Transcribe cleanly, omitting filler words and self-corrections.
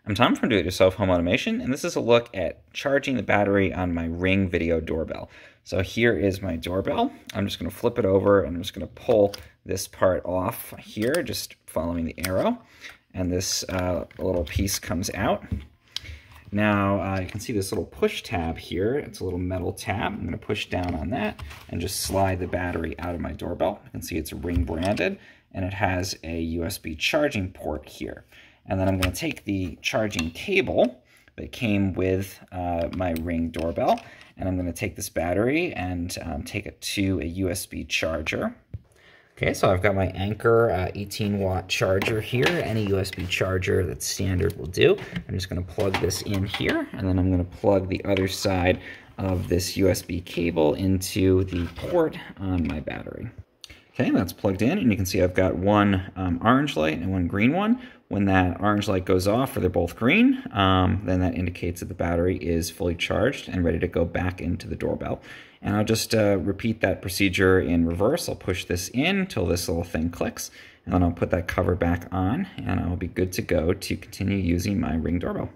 I'm Tom from Do-It-Yourself Home Automation, and this is a look at charging the battery on my Ring video doorbell. So here is my doorbell. I'm just going to flip it over, and I'm just going to pull this part off here, just following the arrow, and this little piece comes out. Now you can see this little push tab here. It's a little metal tab. I'm going to push down on that and just slide the battery out of my doorbell. You can see it's Ring branded, and it has a USB charging port here. And then I'm going to take the charging cable that came with my Ring doorbell, and I'm going to take this battery and take it to a USB charger. Okay, so I've got my Anker 18-watt charger here. Any USB charger that's standard will do. I'm just going to plug this in here, and then I'm going to plug the other side of this USB cable into the port on my battery. Okay, that's plugged in, and you can see I've got one orange light and one green one. When that orange light goes off, or they're both green, then that indicates that the battery is fully charged and ready to go back into the doorbell. And I'll just repeat that procedure in reverse. I'll push this in until this little thing clicks, and then I'll put that cover back on, and I'll be good to go to continue using my Ring doorbell.